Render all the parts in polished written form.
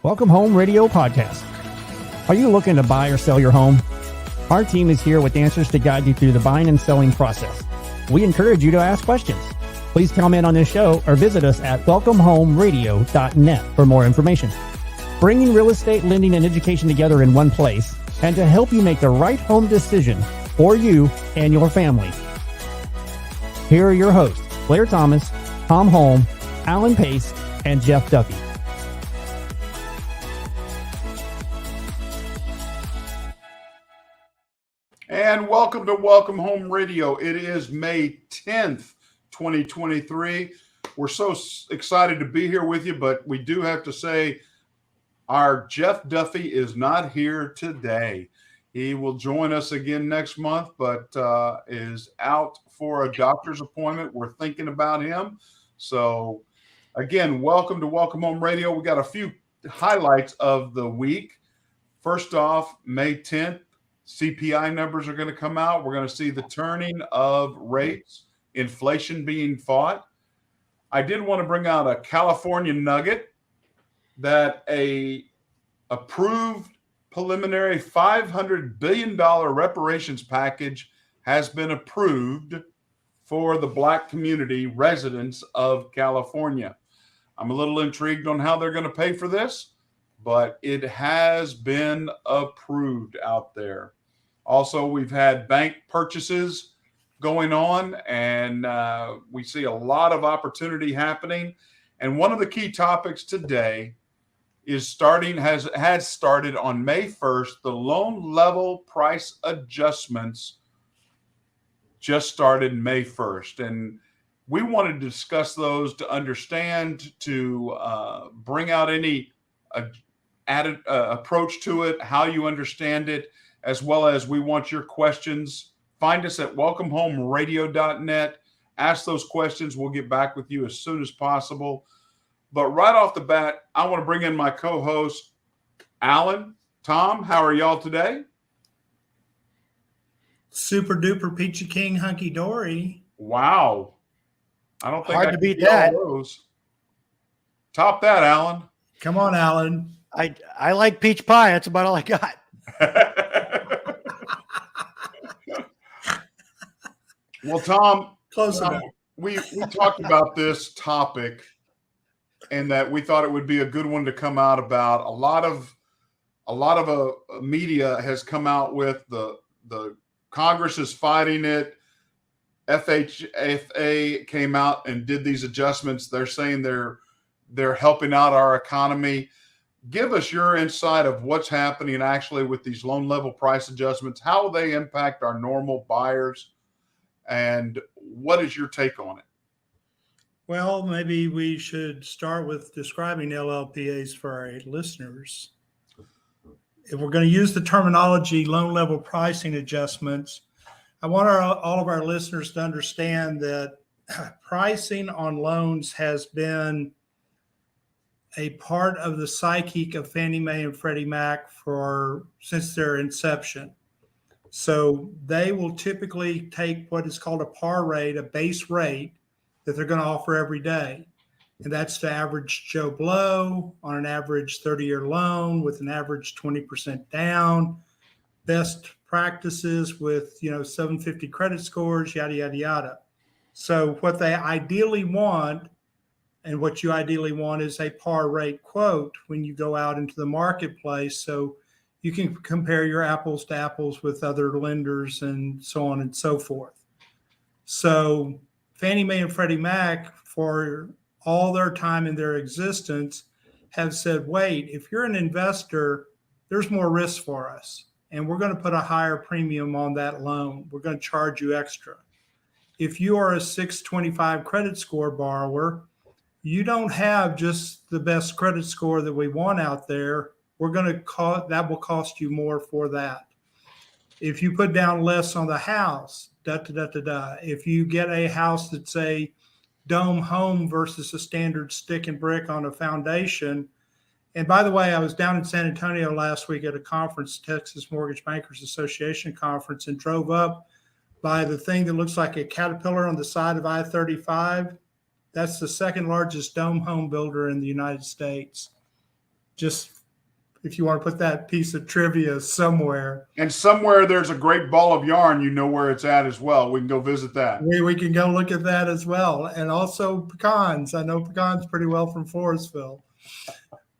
Welcome Home Radio Podcast. Are you looking to buy or sell your home? Our team is here with answers to guide you through the buying and selling process. We encourage you to ask questions. Please comment on this show or visit us at welcomehomeradio.net for more information. Bringing real estate, lending, and education together in one place, and to help you make the right home decision for you and your family. Here are your hosts, Blair Thomas, Tom Holm, Alan Pace, and Jeff Duffy. And welcome to Welcome Home Radio. It is May 10th, 2023. We're so excited to be here with you, but we do have to say our Jeff Duffy is not here today. He will join us again next month, but is out for a doctor's appointment. We're thinking about him. So again, welcome to Welcome Home Radio. We got a few highlights of the week. First off, May 10th, CPI numbers are going to come out. We're going to see the turning of rates, inflation being fought. I did want to bring out a California nugget that a approved preliminary $500 billion reparations package has been approved for the Black community residents of California. I'm a little intrigued on how they're going to pay for this, but it has been approved out there. Also, we've had bank purchases going on, and we see a lot of opportunity happening. And one of the key topics today is has started on May 1st. The loan level price adjustments just started May 1st. And we wanted to discuss those to understand, to bring out any added approach to it, how you understand it, as well as we want your questions. Find us at welcomehomeradio.net. Ask those questions. We'll get back with you as soon as possible. But right off the bat, I want to bring in my co-host, Alan. Tom, how are y'all today? Super duper peachy king hunky dory. Wow. I don't think hard I to can beat get all that. those. Top that, Alan. Come on, Alan. I like peach pie. That's about all I got. Well, Tom, Close enough. We talked about this topic, and that we thought it would be a good one to come out about. A lot of media has come out with the Congress is fighting it. FHFA came out and did these adjustments. They're saying they're helping out our economy. Give us your insight of what's happening actually with these loan level price adjustments. How will they impact our normal buyers? And what is your take on it? Well, maybe we should start with describing LLPAs for our listeners. If we're going to use the terminology loan level pricing adjustments, I want all of our listeners to understand that pricing on loans has been a part of the psyche of Fannie Mae and Freddie Mac since their inception. So they will typically take what is called a par rate, a base rate that they're going to offer every day. And that's the average Joe Blow on an average 30-year loan with an average 20% down, best practices with 750 credit scores, yada, yada, yada. So what they ideally want, and what you ideally want, is a par rate quote when you go out into the marketplace. So you can compare your apples to apples with other lenders and so on and so forth. So Fannie Mae and Freddie Mac, for all their time in their existence, have said, wait, if you're an investor, there's more risk for us, and we're going to put a higher premium on that loan. We're going to charge you extra. If you are a 625 credit score borrower, you don't have just the best credit score that we want out there. That will cost you more for that. If you put down less on the house, If you get a house that's a dome home versus a standard stick and brick on a foundation. And by the way, I was down in San Antonio last week at a conference, Texas Mortgage Bankers Association conference, and drove up by the thing that looks like a caterpillar on the side of I-35. That's the second largest dome home builder in the United States. Just if you want to put that piece of trivia somewhere. And somewhere there's a great ball of yarn, you know where it's at as well. We can go visit that. We can go look at that as well. And also pecans. I know pecans pretty well from Forestville.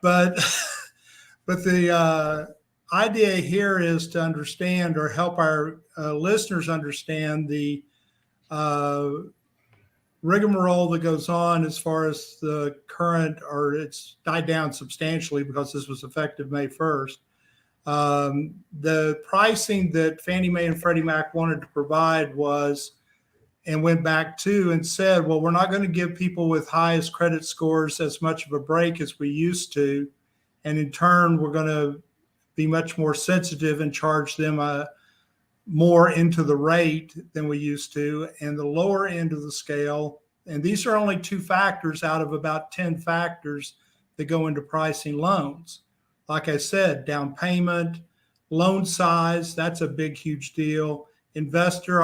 But the idea here is to understand or help our listeners understand the rigmarole that goes on as far as the current, or it's died down substantially because this was effective May 1st. The pricing that Fannie Mae and Freddie Mac wanted to provide was, and went back to and said, well, we're not going to give people with highest credit scores as much of a break as we used to. And in turn, we're going to be much more sensitive and charge them more into the rate than we used to. And the lower end of the scale, and these are only 2 factors out of about 10 factors that go into pricing loans. Like I said, down payment, loan size, that's a big, huge deal. Investor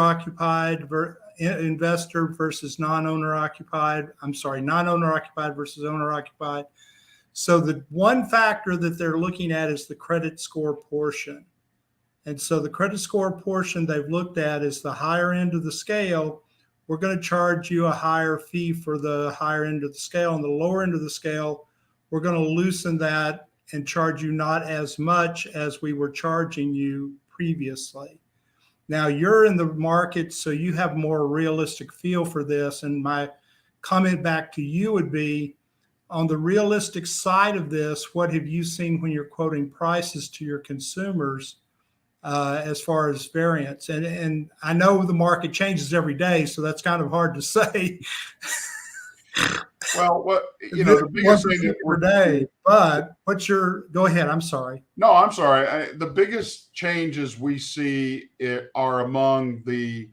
versus non-owner occupied. Non-owner occupied versus owner occupied. So the one factor that they're looking at is the credit score portion. And so the credit score portion they've looked at is the higher end of the scale. We're going to charge you a higher fee for the higher end of the scale. And the lower end of the scale, we're going to loosen that and charge you not as much as we were charging you previously. Now you're in the market, so you have more realistic feel for this. And my comment back to you would be, on the realistic side of this, what have you seen when you're quoting prices to your consumers as far as variance? And I know the market changes every day, so that's kind of hard to say. Well, the biggest thing that per day, but go ahead. I'm sorry. No, I'm sorry. The biggest changes we see are among the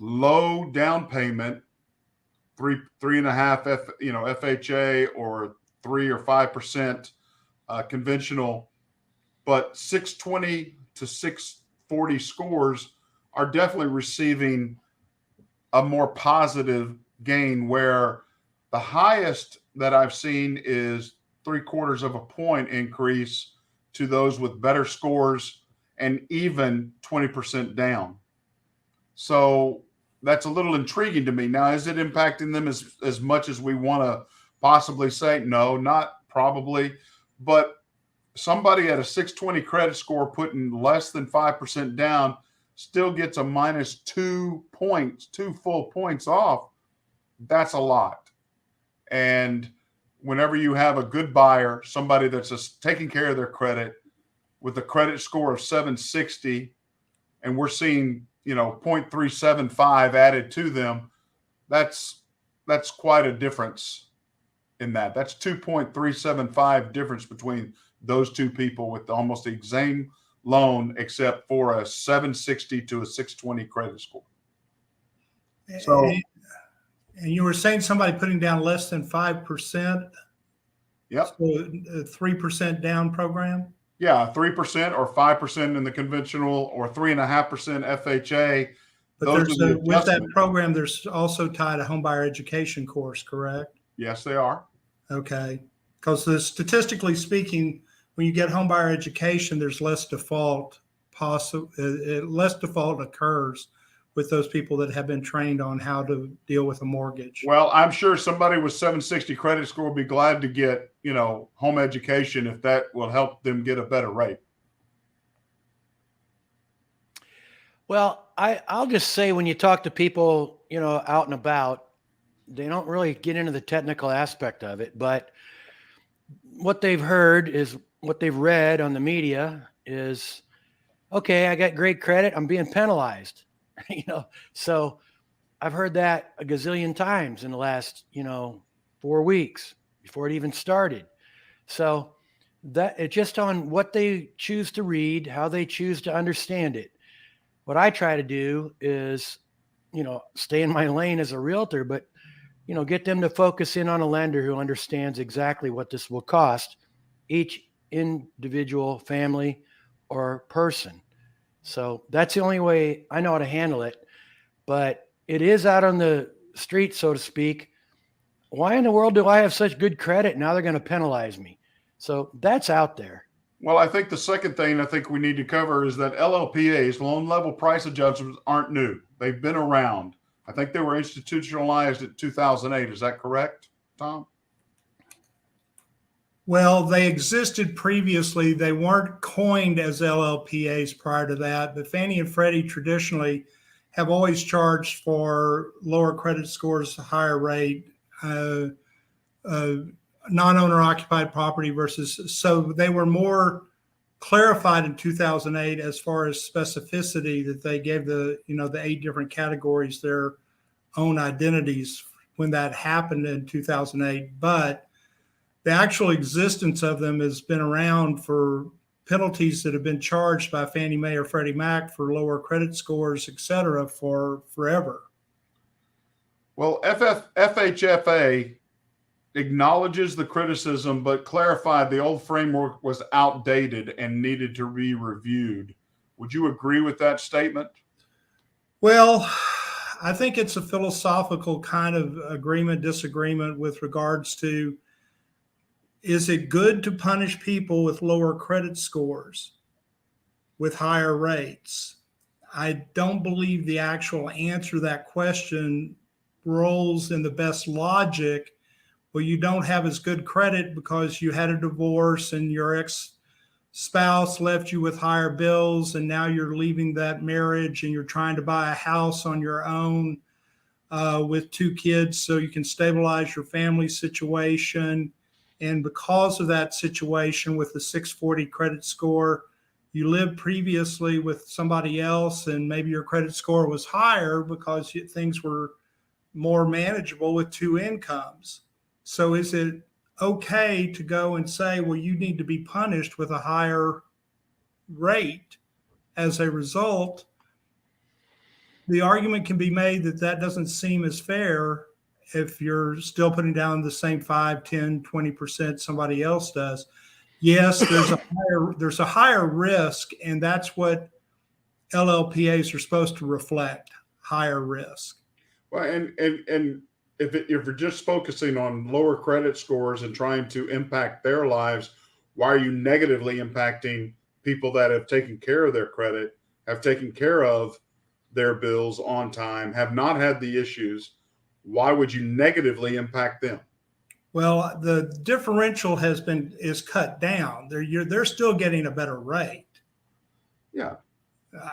low down payment, 3.5 FHA or 3 or 5% conventional, but 620 to 640 scores are definitely receiving a more positive gain, where the highest that I've seen is 0.75 point increase to those with better scores and even 20% down. So that's a little intriguing to me. Now, is it impacting them as much as we want to possibly say? No, not probably. But somebody at a 620 credit score putting less than 5% down still gets a minus 2 points, 2 full points off. That's a lot. And whenever you have a good buyer, somebody that's just taking care of their credit with a credit score of 760, and we're seeing 0.375 added to them, that's quite a difference in that. That's 2.375 difference between those two people with almost the same loan, except for a 760 to a 620 credit score. So, and you were saying somebody putting down less than 5%. Yep. So a 3% down program. Yeah, 3% or 5% in the conventional, or 3.5% FHA. But with that program, there's also tied a homebuyer education course, correct? Yes, they are. Okay. Because statistically speaking, when you get homebuyer education, there's less default less default occurs with those people that have been trained on how to deal with a mortgage. Well, I'm sure somebody with 760 credit score will be glad to get, home education if that will help them get a better rate. Well, I'll just say, when you talk to people, out and about, they don't really get into the technical aspect of it, but what they've heard is, what they've read on the media is, okay, I got great credit, I'm being penalized. So I've heard that a gazillion times in the last, 4 weeks before it even started. So that it's just on what they choose to read, how they choose to understand it. What I try to do is, stay in my lane as a realtor, but, get them to focus in on a lender who understands exactly what this will cost each individual family or person. So that's the only way I know how to handle it. But it is out on the street, so to speak. Why in the world do I have such good credit? Now they're going to penalize me. So that's out there. Well, I think the second thing I think we need to cover is that LLPAs, loan level price adjustments, aren't new. They've been around. I think they were institutionalized in 2008. Is that correct, Tom? Well, they existed previously. They weren't coined as LLPAs prior to that, but Fannie and Freddie traditionally have always charged for lower credit scores, higher rate, non-owner occupied property versus, so they were more clarified in 2008 as far as specificity, that they gave the 8 different categories their own identities when that happened in 2008. But the actual existence of them has been around for penalties that have been charged by Fannie Mae or Freddie Mac for lower credit scores, et cetera, for forever. Well, FHFA acknowledges the criticism, but clarified the old framework was outdated and needed to be reviewed. Would you agree with that statement? Well, I think it's a philosophical kind of agreement, disagreement with regards to, is it good to punish people with lower credit scores with higher rates? I don't believe the actual answer to that question rolls in the best logic. Well, you don't have as good credit because you had a divorce and your ex-spouse left you with higher bills, and now you're leaving that marriage and you're trying to buy a house on your own with 2 kids so you can stabilize your family situation. And because of that situation with the 640 credit score, you lived previously with somebody else and maybe your credit score was higher because things were more manageable with 2 incomes. So is it okay to go and say, well, you need to be punished with a higher rate as a result? The argument can be made that that doesn't seem as fair if you're still putting down the same 5, 10, 20% somebody else does. Yes, there's a higher risk, and that's what LLPAs are supposed to reflect, higher risk. Well, and if you're just focusing on lower credit scores and trying to impact their lives, why are you negatively impacting people that have taken care of their credit, have taken care of their bills on time, have not had the issues? Why would you negatively impact them? Well, the differential is cut down. They're still getting a better rate. Yeah.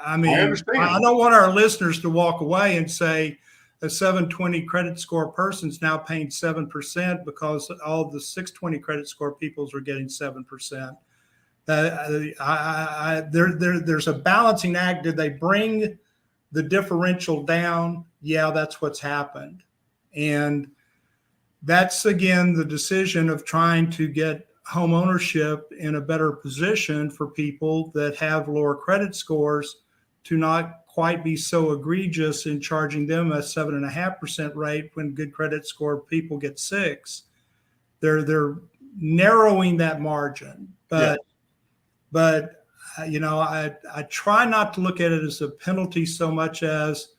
I mean, I don't want our listeners to walk away and say a 720 credit score person's now paying 7% because all the 620 credit score peoples are getting 7%. There's a balancing act. Did they bring the differential down? Yeah, that's what's happened. And that's, again, the decision of trying to get home ownership in a better position for people that have lower credit scores to not quite be so egregious in charging them a 7.5% rate when good credit score people get 6. They're narrowing that margin, but I try not to look at it as a penalty so much as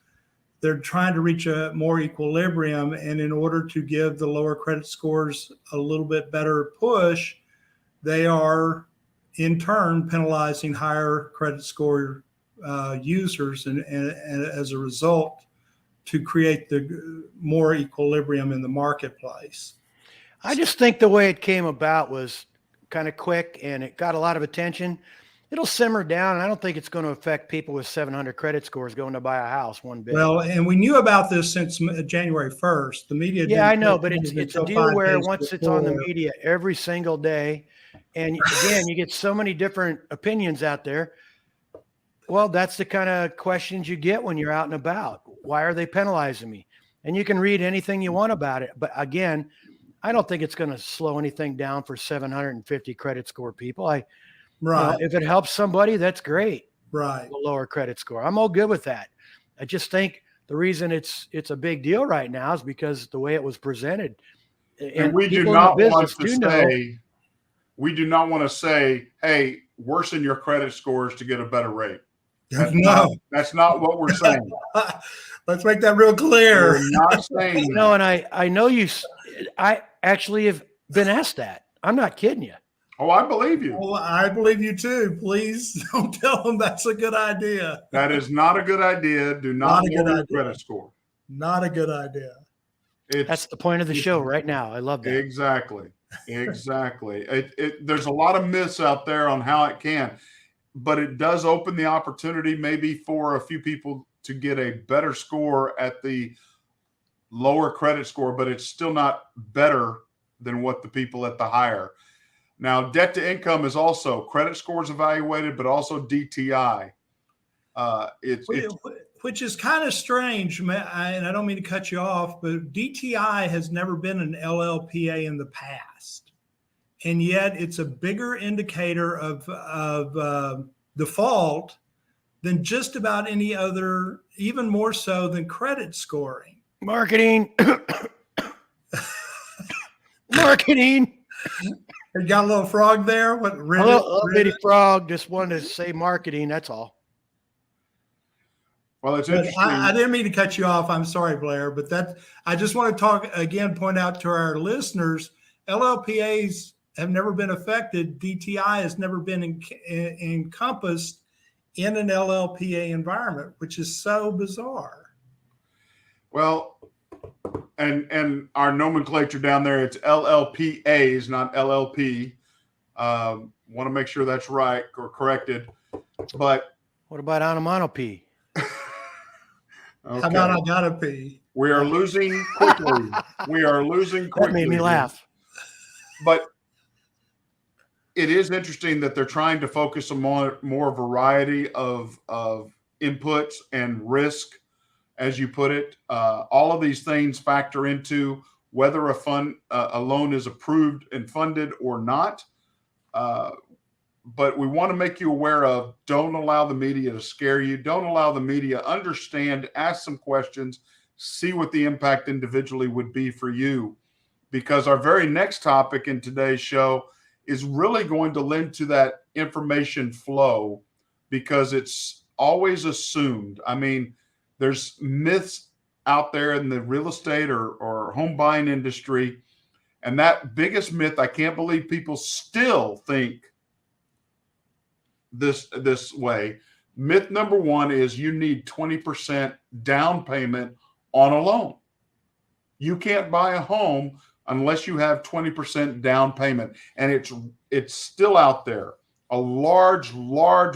they're trying to reach a more equilibrium, and in order to give the lower credit scores a little bit better push, they are in turn penalizing higher credit score users, and as a result, to create the more equilibrium in the marketplace. I just think the way it came about was kind of quick, and it got a lot of attention. It'll simmer down, and I don't think it's going to affect people with 700 credit scores going to buy a house one bit. Well, and we knew about this since January 1st. The media. Yeah, I know, but it's a deal where once it's on the media every single day, and again, you get so many different opinions out there. Well, that's the kind of questions you get when you're out and about. Why are they penalizing me? And you can read anything you want about it. But again, I don't think it's going to slow anything down for 750 credit score people. Right. If it helps somebody, that's great. Right. The lower credit score. I'm all good with that. I just think the reason it's a big deal right now is because the way it was presented. And we do not want to say, hey, worsen your credit scores to get a better rate. That's not what we're saying. Let's make that real clear. We're not saying and I know I actually have been asked that. I'm not kidding you. Oh, I believe you. Well, I believe you too. Please don't tell them that's a good idea. That is not a good idea. Do not lower your credit score. Not a good idea. That's the point of the show right now. I love that. Exactly. There's a lot of myths out there on how it can, but it does open the opportunity maybe for a few people to get a better score at the lower credit score, but it's still not better than what the people at the higher. Now, debt to income is also credit scores evaluated, but also DTI. Which is kind of strange, and I don't mean to cut you off, but DTI has never been an LLPA in the past, and yet it's a bigger indicator of default than just about any other, even more so than credit scoring. Marketing. Marketing. You got a little frog there? What? A little bitty frog. Just wanted to say marketing. That's all. Well, it's interesting. I didn't mean to cut you off. I'm sorry, Blair, but I just want to point out to our listeners, LLPAs have never been affected. DTI has never been encompassed in an LLPA environment, which is so bizarre. Well, and our nomenclature down there, it's LLPAs, not LLP. Want to make sure that's right or corrected. But what about onomatopoeia? Okay. How about I gotta pee? We are losing quickly. That made me laugh. But it is interesting that they're trying to focus on more variety of inputs and risk, as you put it. All of these things factor into whether a loan is approved and funded or not. But we want to make you aware of, don't allow the media to scare you. Don't allow the media. Understand, ask some questions, see what the impact individually would be for you. Because our very next topic in today's show is really going to lend to that information flow, because it's always assumed. I mean, there's myths out there in the real estate or home buying industry. And that biggest myth, I can't believe people still think this way. Myth number one is you need 20% down payment on a loan. You can't buy a home unless you have 20% down payment. And it's still out there. A large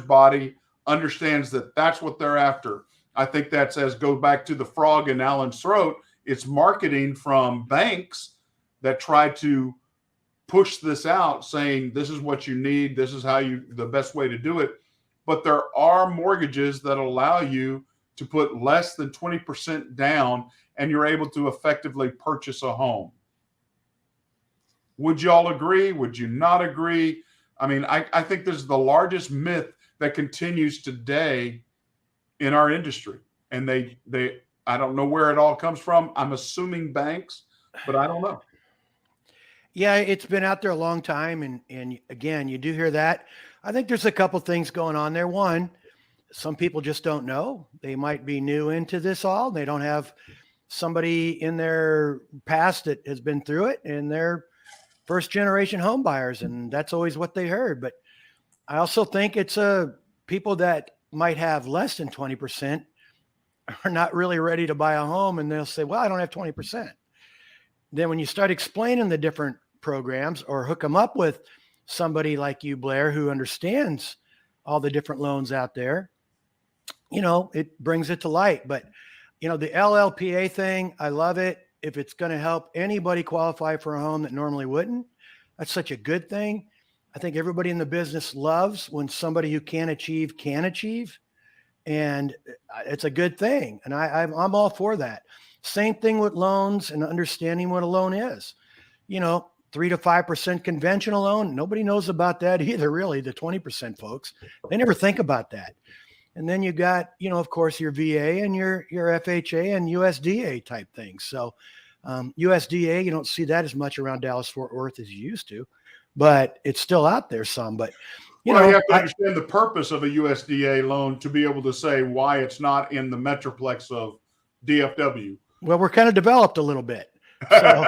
body understands that that's what they're after. I think that go back to the frog in Alan's throat. It's marketing from banks that try to push this out, saying this is what you need, this is the best way to do it. But there are mortgages that allow you to put less than 20% down, and you're able to effectively purchase a home. Would you all agree? Would you not agree? I mean, I think this is the largest myth that continues today in our industry. And I don't know where it all comes from. I'm assuming banks, but I don't know. Yeah, it's been out there a long time. And again, you do hear that. I think there's a couple things going on there. One, some people just don't know. They might be new into this all. They don't have somebody in their past that has been through it, and they're first generation home buyers. And that's always what they heard. But I also think it's people that might have less than 20% are not really ready to buy a home. And they'll say, well, I don't have 20%. Then when you start explaining the different programs or hook them up with somebody like you, Blair, who understands all the different loans out there, it brings it to light. But, the LLPA thing, I love it. If it's going to help anybody qualify for a home that normally wouldn't, that's such a good thing. I think everybody in the business loves when somebody who can achieve. And it's a good thing. And I'm all for that. Same thing with loans and understanding what a loan is. 3 to 5% conventional loan. Nobody knows about that either, really, the 20% folks. They never think about that. And then you got, of course, your VA and your FHA and USDA type things. So USDA, you don't see that as much around Dallas-Fort Worth as you used to, but it's still out there some. But you have to understand the purpose of a USDA loan to be able to say why it's not in the metroplex of DFW. Well, we're kind of developed a little bit. So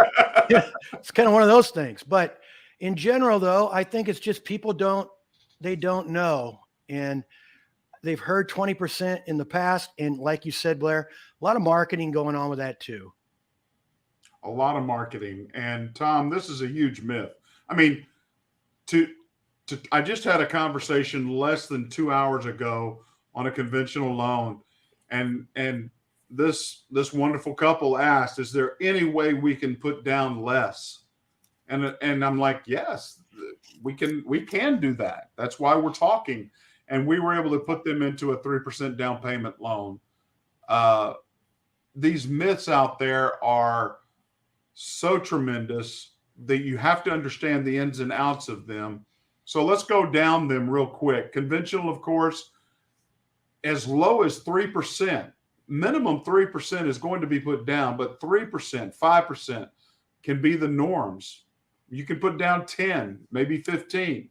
it's kind of one of those things. But, In general, though, I think it's just people don't know. And they've heard 20% in the past. And like you said, Blair, a lot of marketing going on with that too. A lot of marketing. And Tom, this is a huge myth. I mean, I just had a conversation less than 2 hours ago on a conventional loan. And this wonderful couple asked, is there any way we can put down less? And I'm like, yes, we can do that. That's why we're talking. And we were able to put them into a 3% down payment loan. These myths out there are so tremendous that you have to understand the ins and outs of them. So let's go down them real quick. Conventional, of course, as low as 3%, minimum 3% is going to be put down, but 3%, 5% can be the norms. You can put down 10, maybe 15.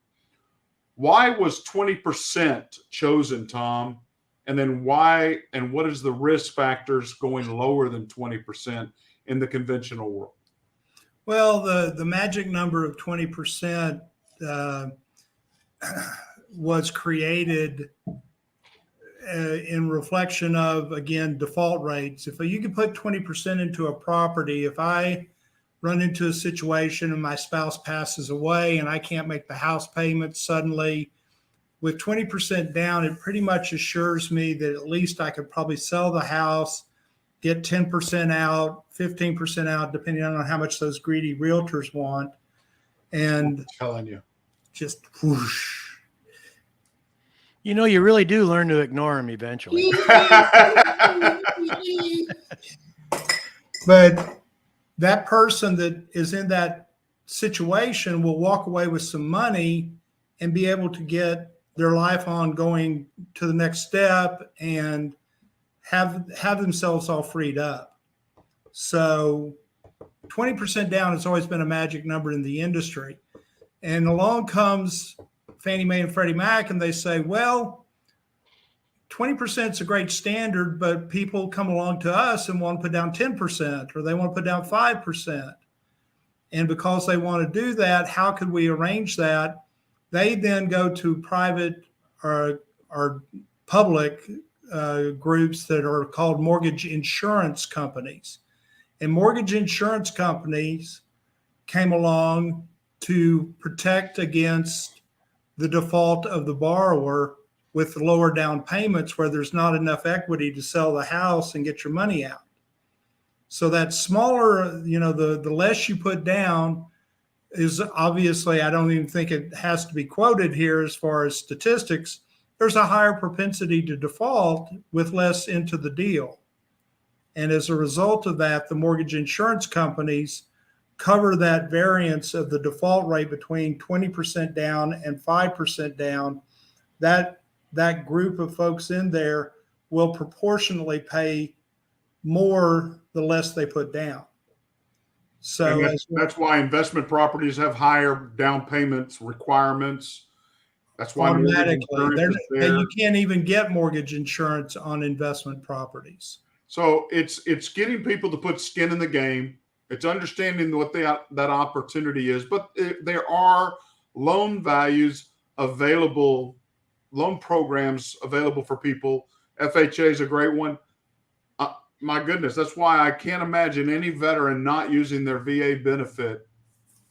Why was 20% chosen, Tom? And then why, and what is the risk factors going lower than 20% in the conventional world? Well, the magic number of 20% was created in reflection of, again, default rates. If you can put 20% into a property, if I run into a situation and my spouse passes away and I can't make the house payment suddenly, with 20% down, it pretty much assures me that at least I could probably sell the house, get 10% out, 15% out, depending on how much those greedy realtors want. And I'm telling you, just whoosh. You know, you really do learn to ignore them eventually. But that person that is in that situation will walk away with some money and be able to get their life on going to the next step and have themselves all freed up. So 20% down has always been a magic number in the industry. And along comes Fannie Mae and Freddie Mac, and they say, well, 20% is a great standard, but people come along to us and want to put down 10%, or they want to put down 5%. And because they want to do that, how could we arrange that? They then go to private or public groups that are called mortgage insurance companies. And mortgage insurance companies came along to protect against the default of the borrower with lower down payments where there's not enough equity to sell the house and get your money out. So that smaller, the less you put down is obviously, I don't even think it has to be quoted here as far as statistics. There's a higher propensity to default with less into the deal. And as a result of that, the mortgage insurance companies cover that variance of the default rate between 20% down and 5% down. That group of folks in there will proportionally pay more the less they put down. So that's why investment properties have higher down payments requirements. That's why automatically you can't even get mortgage insurance on investment properties. So it's getting people to put skin in the game. It's understanding what that opportunity is, but there are loan values available, loan programs available for people. FHA is a great one. My goodness, that's why I can't imagine any veteran not using their VA benefit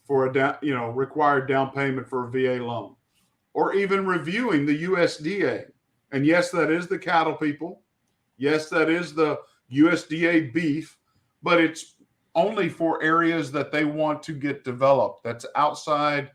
for a required down payment for a VA loan, or even reviewing the USDA. And yes, that is the cattle people. Yes, that is the USDA beef, but it's only for areas that they want to get developed. That's outside,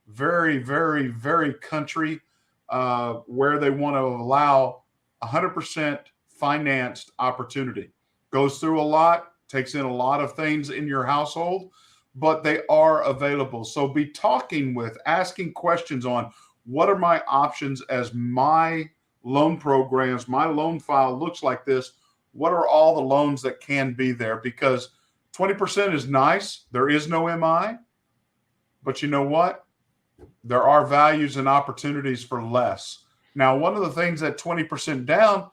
very, very, very country, where they want to allow 100% financed opportunity. Goes through a lot, takes in a lot of things in your household, but they are available. So be asking questions on what are my options as my loan programs, my loan file looks like this. What are all the loans that can be there? Because 20% is nice. There is no MI, but you know what? There are values and opportunities for less. Now, one of the things that 20% down,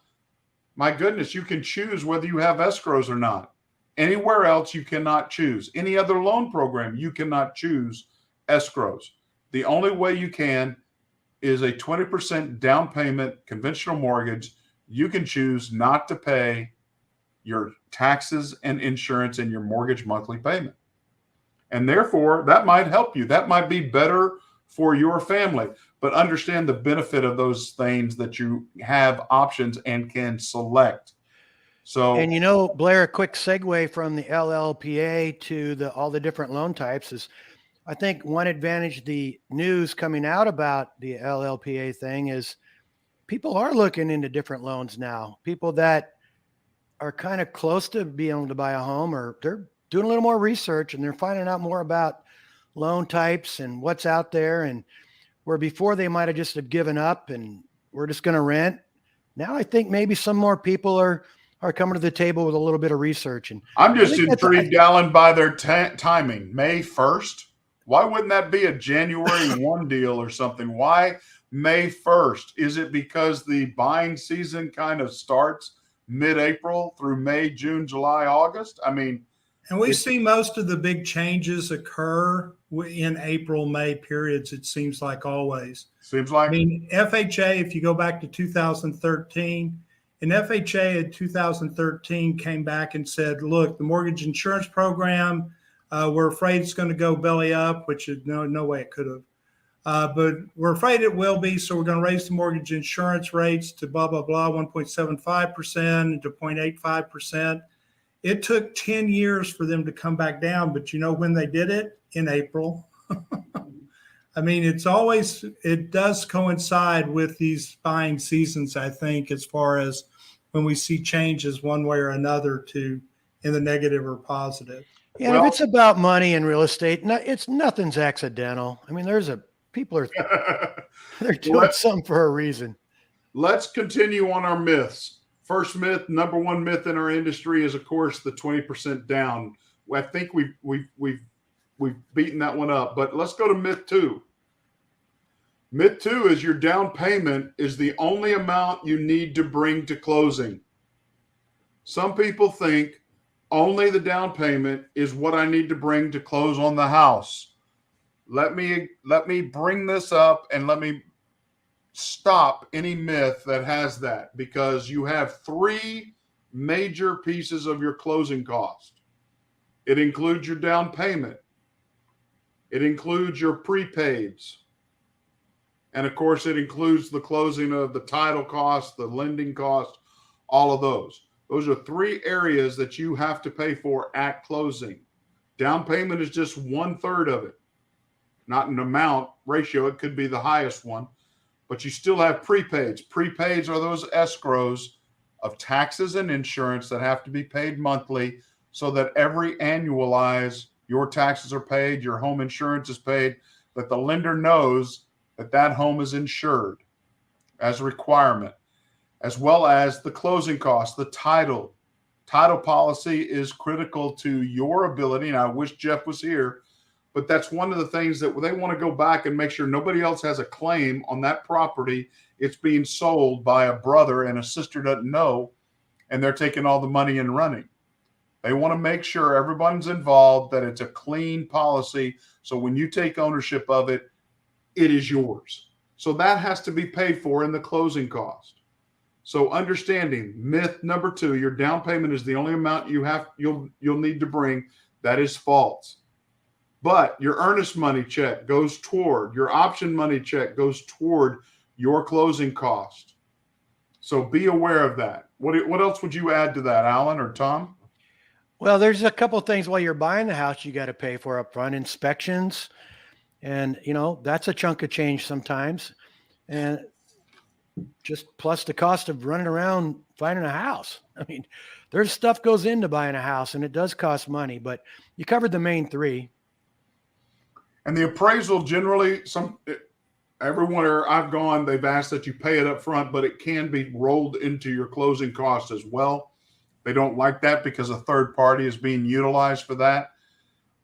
my goodness, you can choose whether you have escrows or not. Anywhere else, you cannot choose. Any other loan program, you cannot choose escrows. The only way you can is a 20% down payment conventional mortgage. You can choose not to pay your taxes and insurance and your mortgage monthly payment. And therefore, that might help you. That might be better for your family. But understand the benefit of those things, that you have options and can select. So, And Blair, a quick segue from the LLPA to all the different loan types is, I think one advantage the news coming out about the LLPA thing is people are looking into different loans now. People that are kind of close to being able to buy a home, or they're doing a little more research and they're finding out more about loan types and what's out there. And where before they might have just have given up and we're just going to rent. Now I think maybe some more people are coming to the table with a little bit of research. And I'm just intrigued, Alan, by their timing. May 1st. Why wouldn't that be a January 1 deal or something? Why May 1st? Is it because the buying season kind of starts mid-April through May, June, July, August? I mean, and we see most of the big changes occur in April, May periods, it seems like always. Seems like. I mean, FHA, if you go back to 2013, and FHA in 2013 came back and said, look, the mortgage insurance program, we're afraid it's going to go belly up, which is no way it could have. But we're afraid it will be, so we're going to raise the mortgage insurance rates to blah, blah, blah, 1.75% to 0.85%. It took 10 years for them to come back down, but you know when they did it? In April. I mean, it does coincide with these buying seasons, I think, as far as when we see changes one way or another in the negative or positive. Yeah, well, if it's about money and real estate, nothing's accidental. I mean, people are they're doing something for a reason. Let's continue on our myths. First myth, number one myth in our industry is, of course, the 20% down. I think we've beaten that one up, but let's go to myth 2. Myth 2 is your down payment is the only amount you need to bring to closing. Some people think only the down payment is what I need to bring to close on the house. Let me bring this up and let me stop any myth that has that, because you have 3 major pieces of your closing cost. It includes your down payment. It includes your prepaids. And of course, it includes the closing of the title cost, the lending cost, all of those. Those are 3 areas that you have to pay for at closing. Down payment is just 1/3 of it. Not an amount ratio. It could be the highest one, but you still have prepaids. Prepaids are those escrows of taxes and insurance that have to be paid monthly, so that every annualize, your taxes are paid, your home insurance is paid, that the lender knows that home is insured as a requirement, as well as the closing costs, the title. Title policy is critical to your ability, and I wish Jeff was here, but that's one of the things that they want to go back and make sure nobody else has a claim on that property. It's being sold by a brother and a sister doesn't know, and they're taking all the money and running. They want to make sure everyone's involved, that it's a clean policy. So when you take ownership of it, it is yours. So that has to be paid for in the closing cost. So understanding myth number 2, your down payment is the only amount you'll need to bring. That is false. But your earnest money check goes toward, your option money check goes toward your closing cost. So be aware of that. What else would you add to that, Alan or Tom? Well, there's a couple of things while you're buying the house you got to pay for upfront: inspections, and that's a chunk of change sometimes, and just plus the cost of running around finding a house. I mean, there's stuff goes into buying a house, and it does cost money. But you covered the main 3. And the appraisal generally, everywhere I've gone, they've asked that you pay it up front, but it can be rolled into your closing costs as well. They don't like that because a third party is being utilized for that.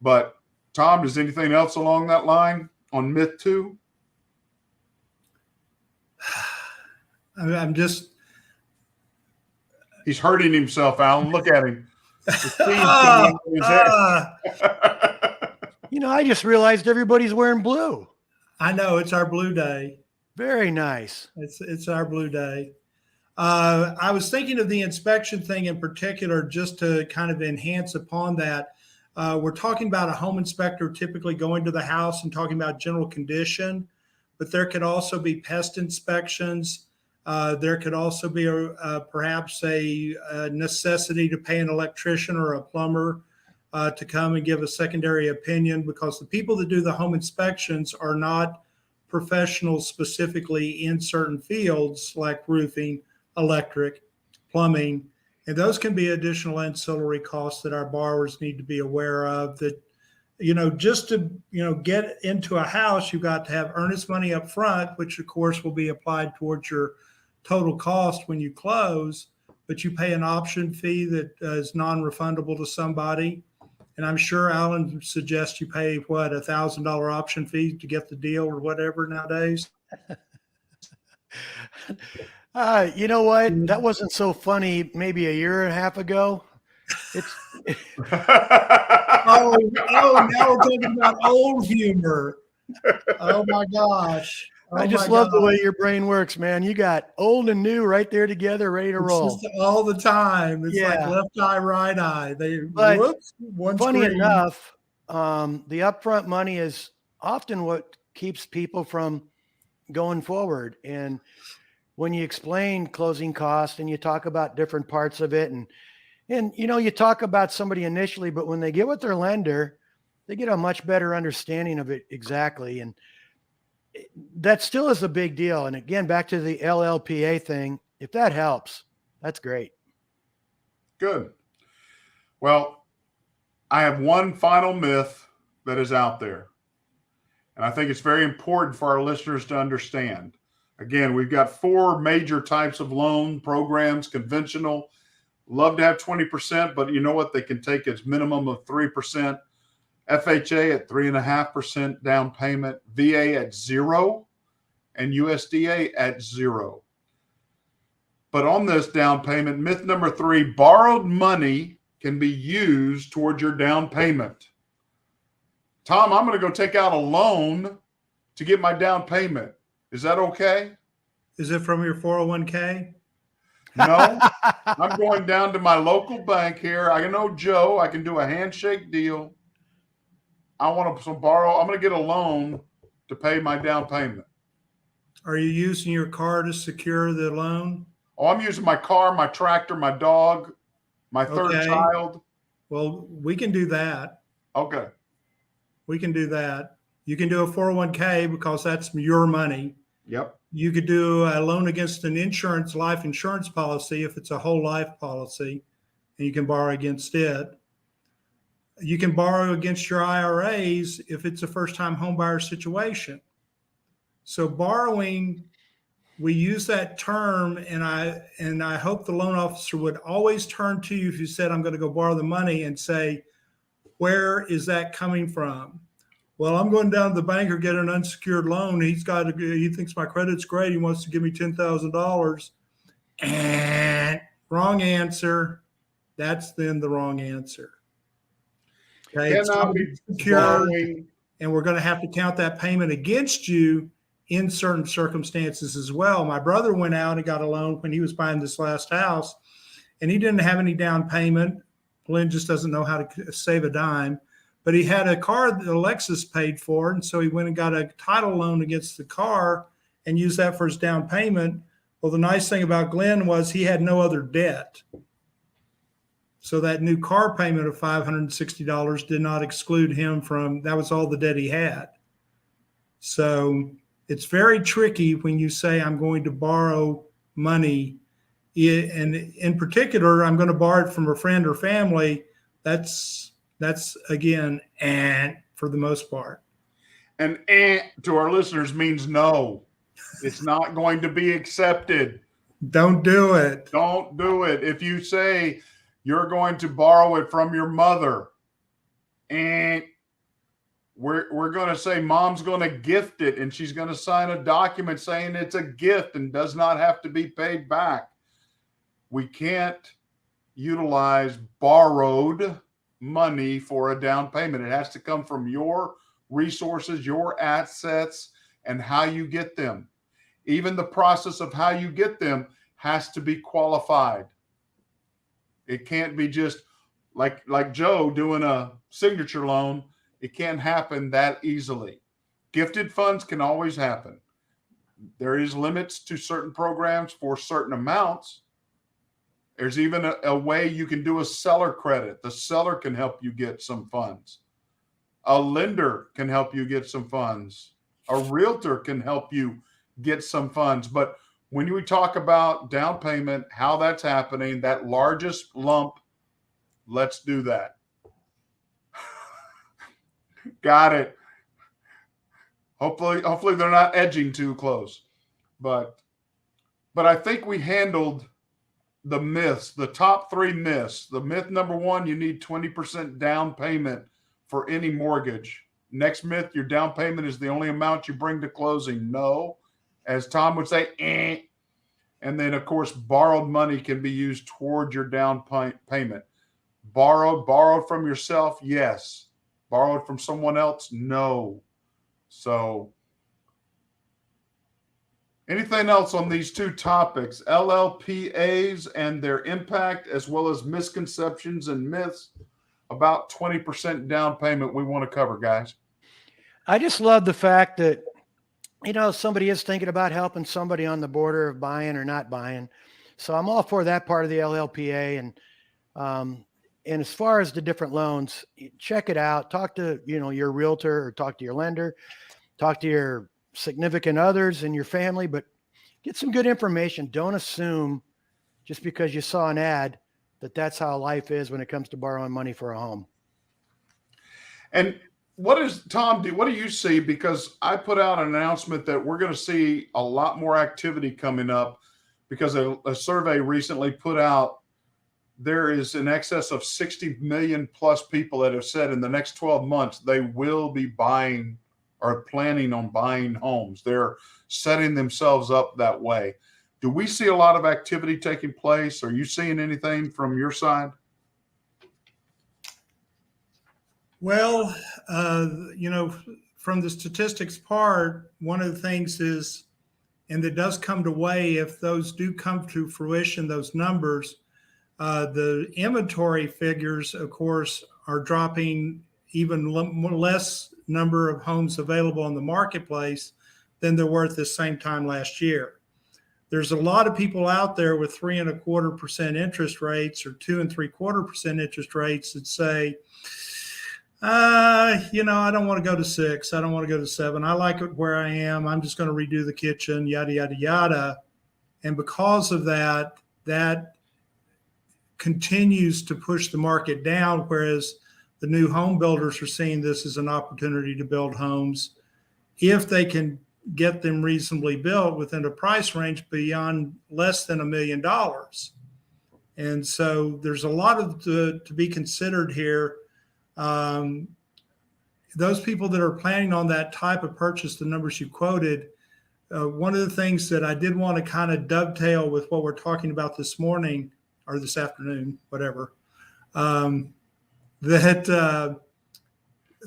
But Tom, is anything else along that line on myth 2? I'm just. He's hurting himself, Alan. Look at him. I just realized everybody's wearing blue. I know, it's our blue day. Very nice. It's our blue day. I was thinking of the inspection thing in particular, just to kind of enhance upon that. We're talking about a home inspector typically going to the house and talking about general condition, but there could also be pest inspections. There could also be perhaps a necessity to pay an electrician or a plumber to come and give a secondary opinion, because the people that do the home inspections are not professionals specifically in certain fields like roofing, electric, plumbing, and those can be additional ancillary costs that our borrowers need to be aware of. That, just to, get into a house, you've got to have earnest money up front, which of course will be applied towards your total cost when you close, but you pay an option fee that is non-refundable to somebody. And I'm sure Alan suggests you pay $1,000 option fee to get the deal or whatever nowadays. You know what? That wasn't so funny maybe a year and a half ago. Oh, now we're talking about old humor. Oh my gosh. I just love the way your brain works, man. You got old and new right there together, ready to roll. Just all the time. It's like left eye, right eye. Funny enough, the upfront money is often what keeps people from going forward. And when you explain closing costs and you talk about different parts of it, and you talk about somebody initially, but when they get with their lender, they get a much better understanding of it exactly. And that still is a big deal. And again, back to the LLPA thing, if that helps, that's great. Good. Well, I have one final myth that is out there, and I think it's very important for our listeners to understand. Again, we've got 4 major types of loan programs. Conventional, love to have 20%, but you know what? They can take as minimum of 3%. FHA at 3.5% down payment, VA at 0%, and USDA at 0%. But on this down payment, myth number 3, borrowed money can be used towards your down payment. Tom, I'm going to go take out a loan to get my down payment. Is that okay? Is it from your 401k? No, I'm going down to my local bank here. I know Joe. I can do a handshake deal. I want to borrow. I'm going to get a loan to pay my down payment. Are you using your car to secure the loan? Oh, I'm using my car, my tractor, my dog, my third child. Well, we can do that. Okay. We can do that. You can do a 401k because that's your money. Yep. You could do a loan against an life insurance policy if it's a whole life policy, and you can borrow against it. You can borrow against your IRAs if it's a first-time homebuyer situation. So borrowing, we use that term, and I hope the loan officer would always turn to you if you said, I'm going to go borrow the money, and say, where is that coming from? Well, I'm going down to the bank or get an unsecured loan. He thinks my credit's great. He wants to give me $10,000. And wrong answer. That's then the wrong answer. Okay, it's not secured, and we're going to have to count that payment against you in certain circumstances as well. My brother went out and got a loan when he was buying this last house, and he didn't have any down payment. Glenn just doesn't know how to save a dime, but he had a car that Alexis paid for, and so he went and got a title loan against the car and used that for his down payment. Well, the nice thing about Glenn was he had no other debt. So that new car payment of $560 did not exclude him from, that was all the debt he had. So it's very tricky when you say, I'm going to borrow money. And in particular, I'm going to borrow it from a friend or family. That's again, and for the most part. And to our listeners means no. It's not going to be accepted. Don't do it. Don't do it. If you say you're going to borrow it from your mother, and we're going to say mom's going to gift it, and she's going to sign a document saying it's a gift and does not have to be paid back. We can't utilize borrowed money for a down payment. It has to come from your resources, your assets, and how you get them. Even the process of how you get them has to be qualified. It can't be just like Joe doing a signature loan. It can't happen that easily. Gifted funds can always happen. There is limits to certain programs for certain amounts. There's even a way you can do a seller credit. The seller can help you get some funds. A lender can help you get some funds. A realtor can help you get some funds. But when we talk about down payment, how that's happening, that largest lump, let's do that. Got it. Hopefully they're not edging too close. But I think we handled the myths, the top 3 myths. The myth number 1, you need 20% down payment for any mortgage. Next myth, your down payment is the only amount you bring to closing. No. As Tom would say, eh. And then, of course, borrowed money can be used toward your down payment. Borrowed from yourself? Yes. Borrowed from someone else? No. So anything else on these 2 topics, LLPAs and their impact, as well as misconceptions and myths about 20% down payment we want to cover, guys? I just love the fact that, somebody is thinking about helping somebody on the border of buying or not buying. So I'm all for that part of the LLPA. And as far as the different loans, check it out. Talk to, your realtor, or talk to your lender, talk to your significant others and your family, but get some good information. Don't assume just because you saw an ad that that's how life is when it comes to borrowing money for a home. And what do you see? Because I put out an announcement that we're going to see a lot more activity coming up, because a survey recently put out there is in excess of 60 million plus people that have said in the next 12 months they will be buying or planning on buying homes. They're setting themselves up that way. Do we see a lot of activity taking place? Are you seeing anything from your side? Well, from the statistics part, one of the things is, and that does come to weigh, if those do come to fruition, those numbers, the inventory figures, of course, are dropping. Even less number of homes available on the marketplace than there were at the same time last year. There's a lot of people out there with 3.25% interest rates or 2.75% interest rates that say, I don't want to go to 6. I don't want to go to 7. I like it where I am. I'm just going to redo the kitchen, yada, yada, yada. And because of that continues to push the market down, whereas the new home builders are seeing this as an opportunity to build homes if they can get them reasonably built within a price range beyond less than $1 million. And so there's a lot to be considered here. Those people that are planning on that type of purchase, the numbers you quoted, one of the things that I did want to kind of dovetail with what we're talking about this morning or this afternoon, whatever, that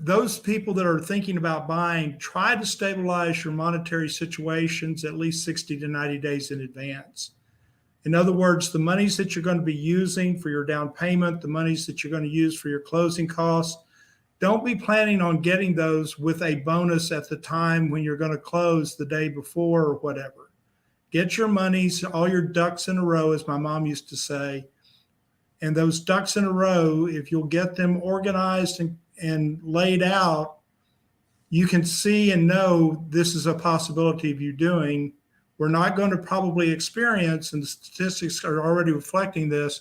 those people that are thinking about buying, try to stabilize your monetary situations at least 60 to 90 days in advance. In other words, the monies that you're going to be using for your down payment, the monies that you're going to use for your closing costs, don't be planning on getting those with a bonus at the time when you're going to close the day before or whatever. Get your monies, all your ducks in a row, as my mom used to say. And those ducks in a row, if you'll get them organized and laid out, you can see and know this is a possibility of you doing. We're not going to probably experience, and the statistics are already reflecting this,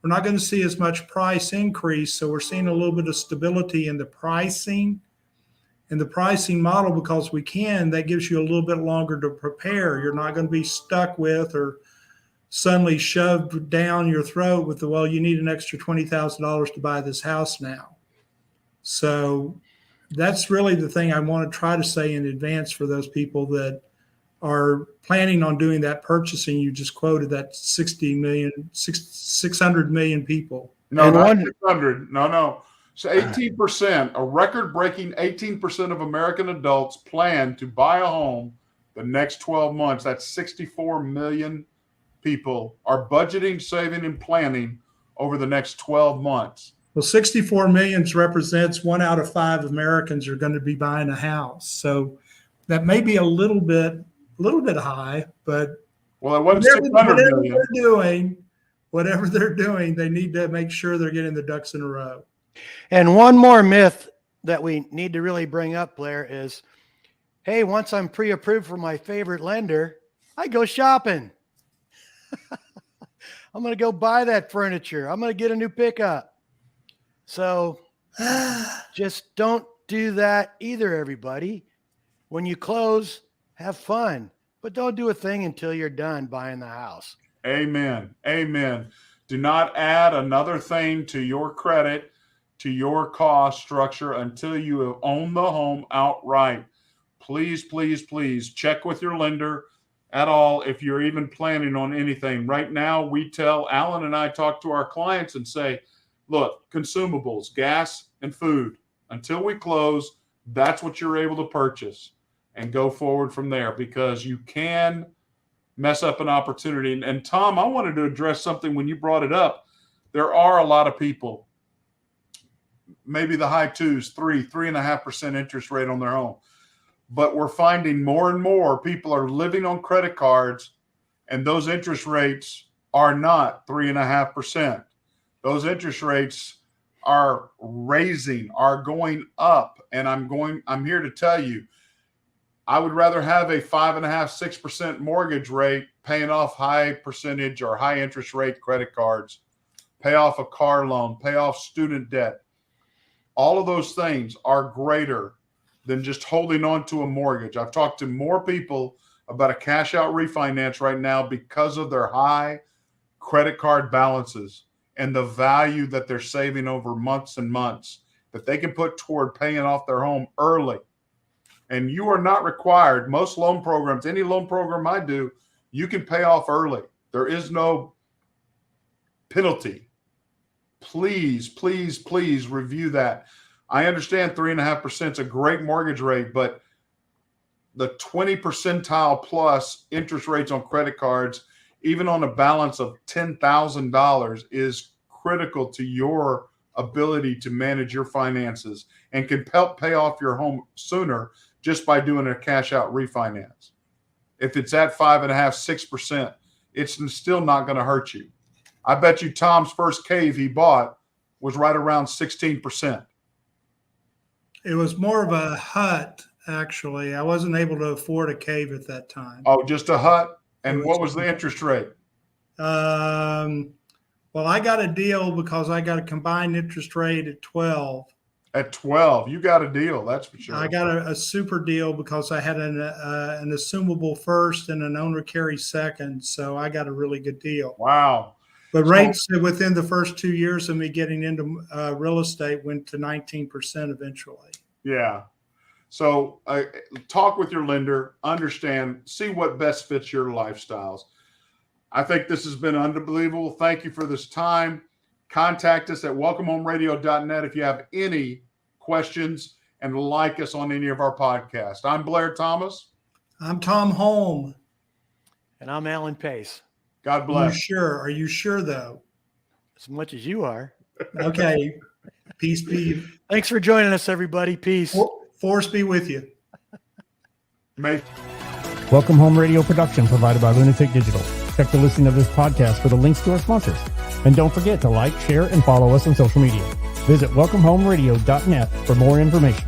we're not going to see as much price increase. So we're seeing a little bit of stability in the pricing and the pricing model, because that gives you a little bit longer to prepare. You're not going to be stuck with or suddenly shoved down your throat with you need an extra $20,000 to buy this house now. So that's really the thing I want to try to say in advance for those people that are planning on doing that purchasing. You just quoted that 600 million people. No, not 600. No. So 18%, a record-breaking 18% of American adults plan to buy a home the next 12 months. That's 64 million people are budgeting, saving, and planning over the next 12 months. Well, 64 million represents 1 out of 5 Americans are going to be buying a house. So that may be a little bit high, but well, it wasn't 600 million. Whatever they're doing, they need to make sure they're getting the ducks in a row. And one more myth that we need to really bring up, Blair, is, hey, once I'm pre-approved for my favorite lender, I go shopping. I'm going to go buy that furniture. I'm going to get a new pickup. So just don't do that either, everybody. When you close, have fun, but don't do a thing until you're done buying the house. Amen. Amen. Do not add another thing to your credit, to your cost structure until you have owned the home outright. Please, please, please check with your lender at all if you're even planning on anything. Right now, we tell, Alan and I talk to our clients and say, look, consumables, gas and food, until we close, that's what you're able to purchase and go forward from there, because you can mess up an opportunity. And Tom, I wanted to address something when you brought it up. There are a lot of people, maybe the high 2s, 3.5% interest rate on their home. But we're finding more and more people are living on credit cards, and those interest rates are not 3.5%. Those interest rates are going up. And I'm here to tell you, I would rather have a 5.5%, 6% mortgage rate, paying off high percentage or high interest rate credit cards, pay off a car loan, pay off student debt. All of those things are greater than just holding on to a mortgage. I've talked to more people about a cash out refinance right now because of their high credit card balances and the value that they're saving over months and months that they can put toward paying off their home early. And you are not required. Most loan programs, any loan program I do, you can pay off early. There is no penalty. Please, please, please review that. I understand 3.5% is a great mortgage rate, but the 20 percentile plus interest rates on credit cards, even on a balance of $10,000, is critical to your ability to manage your finances and can help pay off your home sooner just by doing a cash out refinance. If it's at 5.5%, 6%, it's still not going to hurt you. I bet you Tom's first cave he bought was right around 16%. It was more of a hut, actually. I wasn't able to afford a cave at that time. Oh, just a hut? And what was the interest rate? Well, I got a deal because I got a combined interest rate at 12. At 12, you got a deal, that's for sure. I got a super deal because I had an assumable first and an owner carry second, so I got a really good deal. Wow. But rates within the first 2 years of me getting into real estate went to 19% eventually. Yeah. So talk with your lender, understand, see what best fits your lifestyles. I think this has been unbelievable. Thank you for this time. Contact us at welcomehomeradio.net if you have any questions, and like us on any of our podcasts. I'm Blair Thomas. I'm Tom Holm. And I'm Alan Pace. God bless. Are you sure though? As much as you are. Okay. Peace be. Thanks for joining us, everybody. Peace. Force be with you. Welcome Home Radio production provided by Lunatic Digital. Check the listing of this podcast for the links to our sponsors. And don't forget to like, share, and follow us on social media. Visit welcomehomeradio.net for more information.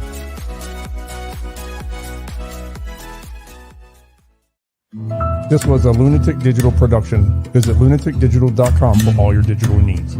This was a Lunatic Digital production. Visit lunaticdigital.com for all your digital needs.